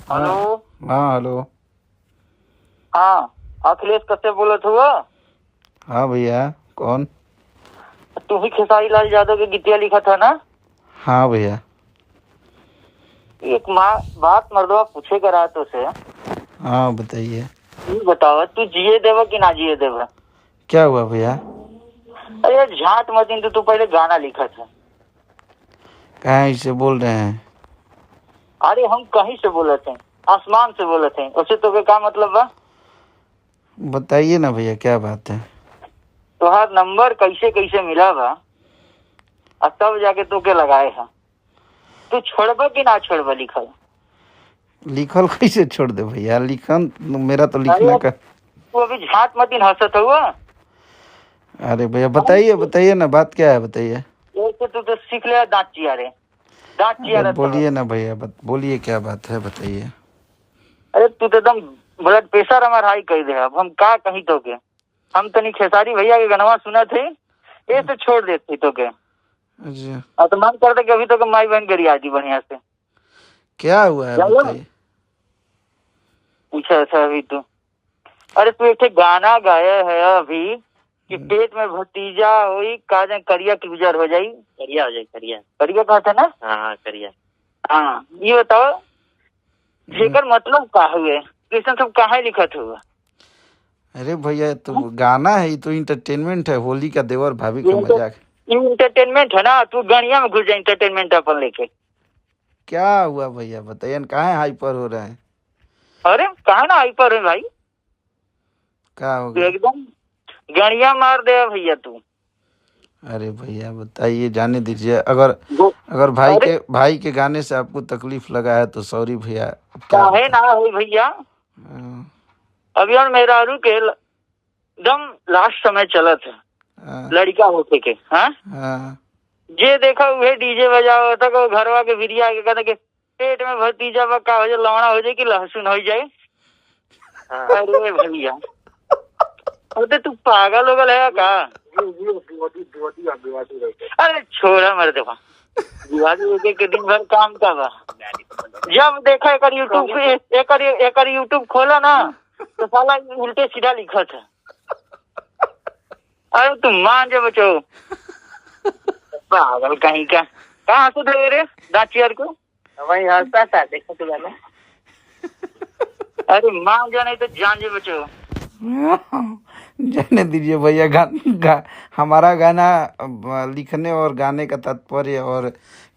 हाँ। हेलो। हाँ हेलो। हाँ, अखिलेश कश्यप बोलत हुआ। हाँ भैया। कौन? तू ही खेसारी लाल यादव के गीतिया लिखा था ना। हाँ भैया। एक माँ बात मर्दवा पूछे करा तो से हाँ बताइए। तू बतावा, तू जिए देव कि ना जिए देव? क्या हुआ भैया? अरे झाट मत इन, तू पहले गाना लिखा था। कहाँ से बोल रहे हैं? अरे हम कहीं से बोले थे, आसमान से बोले थे। उससे तो क्या मतलब बा? बताइए ना भैया, क्या बात है? तुहार नंबर कैसे कैसे मिला बा और तब जाके तो के लगाए है। तू छोड़बा कि ना छोड़बा लिखल? लिखल कैसे छोड़ दे भैया? लिखन मेरा तो लिखना अरे का। तू अभी झाट मत इन हंसत हुआ। अरे भैया बताइए बताइए ना, बात क्या है बताइए। ऐसे तू तो सीख ले दांत चिया रे, दांत चिया अरे रे बोलिए तो। ना भैया, बोलिए क्या बात है बताइए। अरे तू तो एकदम ब्लड प्रेशर हमार हाई कर दे। अब हम का कहीं तो के, हम तनी खेसारी भैया के गनवा सुना थे, ये तो छोड़ देती तो के। अच्छा, और तो मन करते कि अभी तो के माई बहन करी आती बढ़िया से। क्या हुआ है चलो बताइए। पूछा था अभी तू। अरे तू एक गाना गाया है अभी कि पेट में भतीजा हुई काजे करिया की गुजर हो जाई। करिया हो जाए, करिया करिया कहा था ना। हाँ करिया। हाँ ये बताओ, जेकर मतलब का हुए कृष्ण सब कहा लिखत हुआ? अरे भैया तो गाना है, ये तो इंटरटेनमेंट है, होली का देवर भाभी का मजाक। ये इंटरटेनमेंट है ना। तू गणिया में घुस जा इंटरटेनमेंट अपन लेके। क्या हुआ भैया बताइए ना, कहाँ हाइपर हो रहा है? अरे कहा ना आई पर है भाई। क्या हो तू गया? एकदम गणिया मार दे भैया तू। अरे भैया बताइए, जाने दीजिए। अगर अगर अरे भाई के गाने से आपको तकलीफ लगा है तो सॉरी भैया, अब क्या काहे बताएं। ना हो भैया। हाँ, अभी और मेरा रू के एकदम लास्ट समय चला था हाँ, लड़का होके के। हाँ हाँ। जे देखा वही डीजे बजाओ था को घरवा के भिरिया के कहते के पेट में भतीजा बक्का हो जाए, लवड़ा हो जाए कि लहसुन हो जाए। अरे भैया अरे तू पागल हो गया है का? अरे छोड़ा मर देवा। दिवाली के दिन भर काम का बा। जब देखा एक यूट्यूब खोला ना तो साला उल्टे सीधा लिखा था। अरे तुम मान जा बचो, पागल कहीं का। कहाँ से दे रे दाचियर को? वही हंसता था, देखो तो वाला। अरे मान जा नहीं तो जान जे बचो। जाने दीजिए भैया। हमारा गाना लिखने और गाने का तात्पर्य और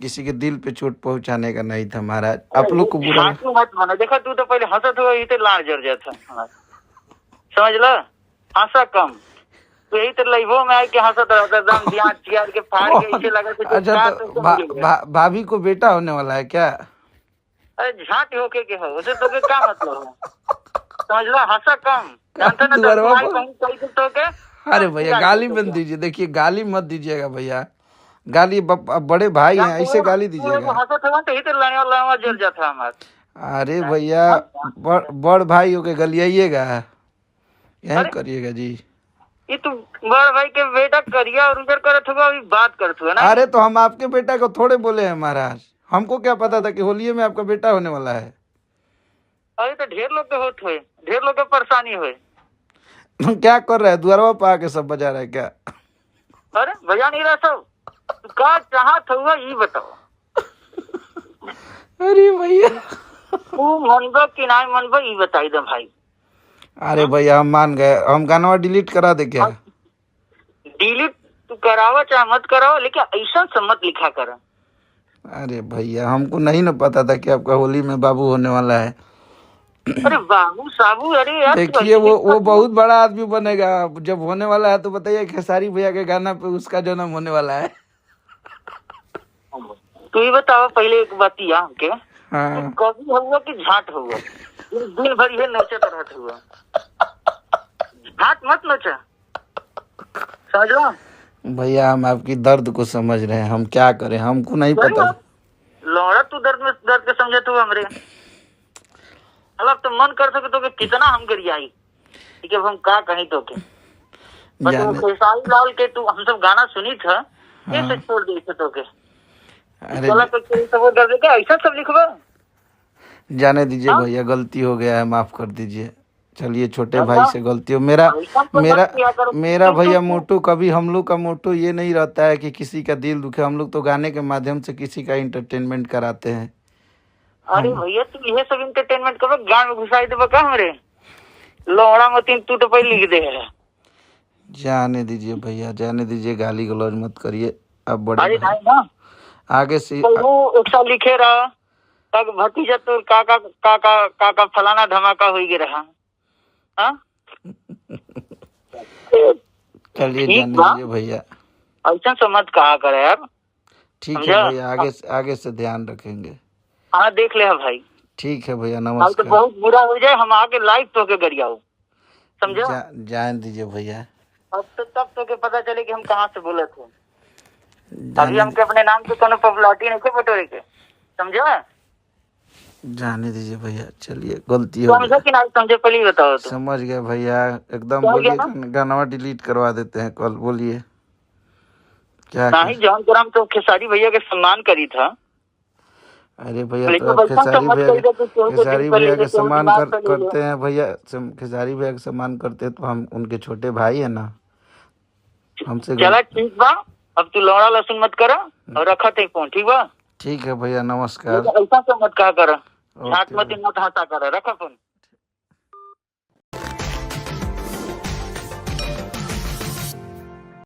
किसी के दिल पे चोट पहुंचाने का नहीं था महाराज, आप लोग को बुरा झांकू मत मानो। देखा तू तो पहले हंसत हुआ, यही तो लाड़ जर जाता। समझ लो, हंसा कम। तो यही तो लाइवो में आके हंसत रहता एकदम ध्यान चियार के फाड़ के ऐसे लगा कि अच्छा तो भाभी को बेटा होने वाला है क्या? अरे झाट होके के हो उसे तो के क्या मतलब है? समझ लो, हंसा कम। जानते ना तो दुआरवा भाई पर। कहीं कहीं तो के। अरे भैया गाली मत दीजिए, देखिए गाली मत दीजिएगा भैया। गाली बड़े भाई हैं, ऐसे गाली दीजिएगा। हंसत हुआ तो यही तो लड़वा जल जाता हमारा। अरे भैया बड़ भाई होके गलियाइएगा, यही अरे करिएगा जी। ये तू बड़ भाई के बेटा करिया और उधर करत हुआ, अभी बात करत हुआ ना। अरे तो हम आपके बेटा को थोड़े बोले हैं महाराज, हमको क्या पता था कि होली में आपका बेटा होने वाला है। अरे तो ढेर लोग के होत हुए, ढेर लोग के परेशानी हुए। तुम क्या कर रहे हैं? द्वारवा पे आके सब बजा रहे हैं क्या? अरे भैया नहीं रहा सब। तू का चाहत हुआ ये बताओ। अरे भैया तू मनबा कि ना मनबा ये बताई दे भाई। अरे भैया हम मान गए, हम गाना डिलीट करा दे क्या? डिलीट तू करावा चाहे मत करावा, लेकिन ऐसा सब मत लिखा कर। अरे भैया हमको नहीं ना पता था कि आपका होली में बाबू होने वाला है। अरे बाबू साबू, अरे यार देखिए वो बहुत बड़ा आदमी बनेगा जब होने वाला है, तो बताइए खेसारी भैया के गाना पे उसका जन्म होने वाला है। तू ही बताओ पहले एक बात या हमके। हाँ। कभी हुआ कि झाट हुआ? दिन भर ये नचत रहत हुआ। झाट मत नचा, समझ लो। भैया हम आपकी दर्द को समझ रहे हैं, हम क्या करें, हमको नहीं पता। लौड़ा तू दर्द के समझे तू हमरे। अब तो मन कर सके तो कि कितना हम गरियाई, ठीक है। हम का कहीं तो के बस वो खेसारी लाल के तू हम सब गाना सुनी था। हाँ। ऐसे छोड़ दे तो के। अरे चला तो सब कर दे क्या ऐसा सब लिखवा? जाने दीजिए हाँ? भैया, गलती हो गया है, माफ कर दीजिए। चलिए, छोटे भाई अच्छा, से गलती हो। मेरा ऐसा तो मेरा मत किया करो। मेरा भैया तुम मोटो, कभी हम लोग का मोटो ये नहीं रहता है कि किसी का दिल दुखे। हम लोग तो गाने के माध्यम से किसी का इंटरटेनमेंट कराते हैं अरे हम। भैया तुम ये सब इंटरटेनमेंट करो, गान में घुसाई देबा का हमरे लोहड़ा मतीन तू तो पहले लिख दे है। जाने दीजिए भैया, जाने दीजिए, गाली गलौज मत करिए। अब बड़े अरे भाई नहीं ना, आगे से तो वो एक साल लिखे रहा तक भतीजा तो काका काका काका फलाना धमाका हो गया रहा। हाँ? चलिए, ठीक जाने बा, दीजिए भैया। ऐसा तो मत कहा करे यार। ठीक है समझा? भैया, आगे से ध्यान रखेंगे। हाँ देख ले भाई, ठीक है भैया, अब तो नमस्कार। बहुत बुरा हो जाए, हम आके लाइव तो के गरियाओ। समझा? जाने दीजिए भैया, अब तो तब तो के पता चले कि हम कहाँ से बोले थे। अभी जाने हमके अपने नाम से कोनो पॉपुलरिटी नहीं थे बटोरे के। समझा? जाने दीजिए भैया, चलिए, गलती हो समझा गया। कि नहीं समझे पहले ही बताओ तो। समझ गए भैया, एकदम। समझ गया बोलिए, ना? गाना डिलीट करवा देते हैं कल। बोलिए क्या नहीं, कर। जॉन ग्राम तो खेसारी भैया के सम्मान करी था। अरे भैया, तो लेकिन आप बचपन से मत कही कि केहू के दिल खेसारी पे ले भैया ले, के केहू सम्मान दिमाग पे ले ले। करते हैं भैया। खेसारी भैया के सम्मान करते हैं तो हम उनके छोटे भाई है ना, हमसे चला ठीक बा, अब तू लौड़ा लहसुन मत करा और रखा थे फोन। ठीक बा? ठीक है भैया, नमस्कार। ऐसा तो मत कहा कर, ओके मत हंसा कर, रखा फोन।